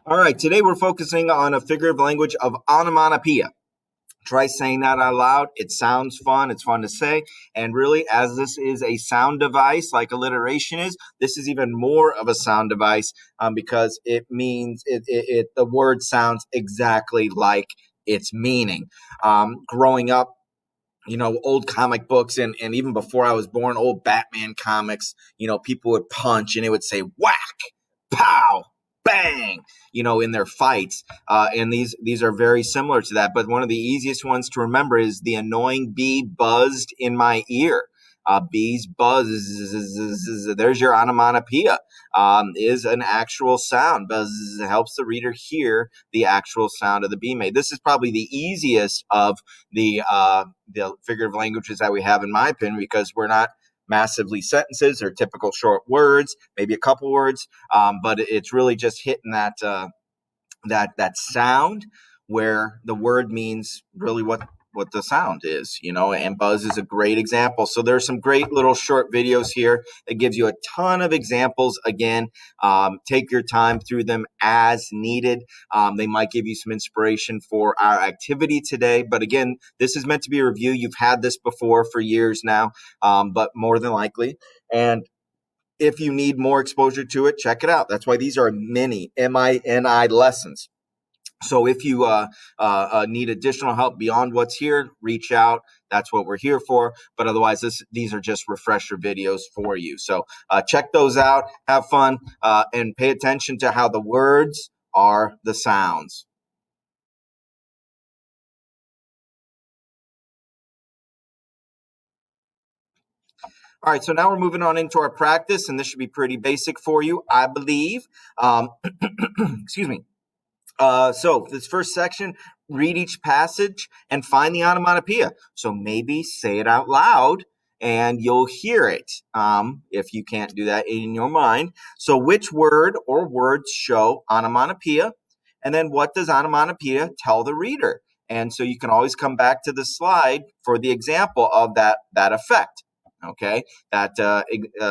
All right, today we're focusing on a figurative language of onomatopeia. Try saying that out loud. It sounds fun. It's fun to say. And really, as this is a sound device like alliteration is, this is even more of a sound device because it means the word sounds exactly like its meaning. Growing up, old comic books and even before I was born, old Batman comics, people would punch and it would say whack, pow, bang, in their fights. And these are very similar to that. But one of the easiest ones to remember is the annoying bee buzzed in my ear. Bees buzz. There's your onomatopoeia. Is an actual sound. Buzz helps the reader hear the actual sound of the bee made. This is probably the easiest of the figurative languages that we have, in my opinion, because we're not massively sentences or typical short words, maybe a couple words, but it's really just hitting that sound where the word means really what the sound is, and buzz is a great example. So there's some great little short videos here that gives you a ton of examples. Again, take your time through them as needed. They might give you some inspiration for our activity today. But again, this is meant to be a review. You've had this before for years now, but more than likely. And if you need more exposure to it, check it out. That's why these are mini MINI lessons. So if you need additional help beyond what's here, reach out. That's what we're here for. But otherwise, these are just refresher videos for you. So check those out. Have fun and pay attention to how the words are the sounds. All right, so now we're moving on into our practice, and this should be pretty basic for you, I believe. Excuse me. So this first section, read each passage and find the onomatopoeia. So maybe say it out loud and you'll hear it if you can't do that in your mind. So which word or words show onomatopoeia? And then what does onomatopoeia tell the reader? And so you can always come back to the slide for the example of that effect. Okay, that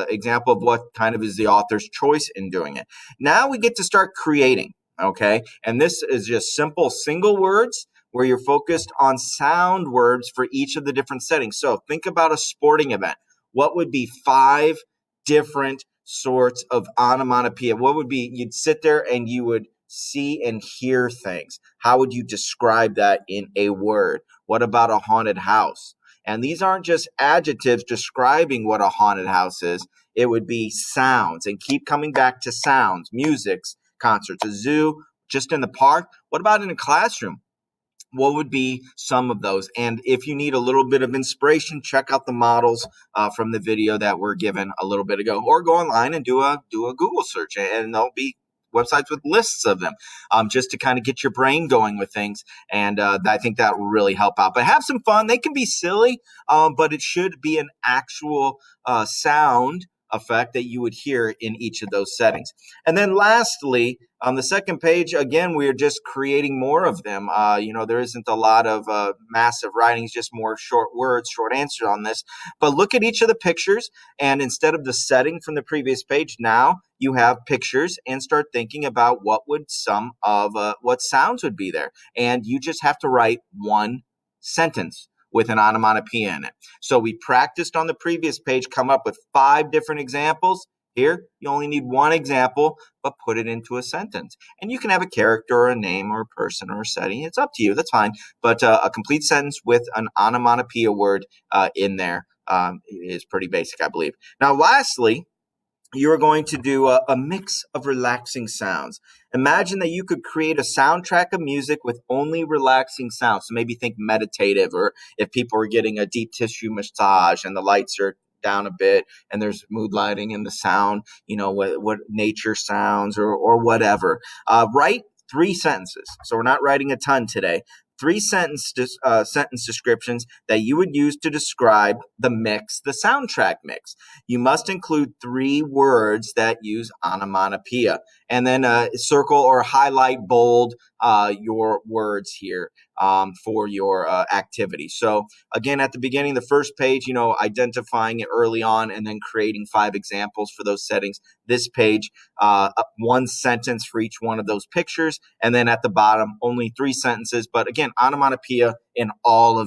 example of what kind of is the author's choice in doing it. Now we get to start creating. Okay, and this is just simple single words where you're focused on sound words for each of the different settings. So think about a sporting event. What would be 5 different sorts of onomatopoeia? What would be, you'd sit there and you would see and hear things. How would you describe that in a word? What about a haunted house? And these aren't just adjectives describing what a haunted house is. It would be sounds, and keep coming back to sounds, musics, concerts, a zoo, just in the park. What about in a classroom? What would be some of those? And if you need a little bit of inspiration, check out the models from the video that were given a little bit ago, or go online and do a Google search, and there'll be websites with lists of them, just to kind of get your brain going with things. And I think that will really help out. But have some fun. They can be silly, but it should be an actual sound effect that you would hear in each of those settings. And then lastly, on the second page, again, we're just creating more of them. There isn't a lot of massive writings, just more short words, short answers on this. But look at each of the pictures, and instead of the setting from the previous page, now you have pictures, and start thinking about what sounds would be there. And you just have to write one sentence with an onomatopoeia in it. So we practiced on the previous page, come up with 5 different examples. Here, you only need one example, but put it into a sentence. And you can have a character or a name or a person or a setting. It's up to you. That's fine. But a complete sentence with an onomatopoeia word in there is pretty basic, I believe. Now, lastly, you're going to do a mix of relaxing sounds. Imagine that you could create a soundtrack of music with only relaxing sounds. So maybe think meditative, or if people are getting a deep tissue massage and the lights are down a bit and there's mood lighting and the sound, what nature sounds or whatever. Write 3 sentences. So we're not writing a ton today. 3 sentence descriptions that you would use to describe the mix, the soundtrack mix. You must include 3 words that use onomatopoeia, and then circle or highlight, bold your words here for your activity. So again, at the beginning, the first page, identifying it early on and then creating 5 examples for those settings. This page, 1 sentence for each one of those pictures. And then at the bottom, only 3 sentences. But again, onomatopoeia in all of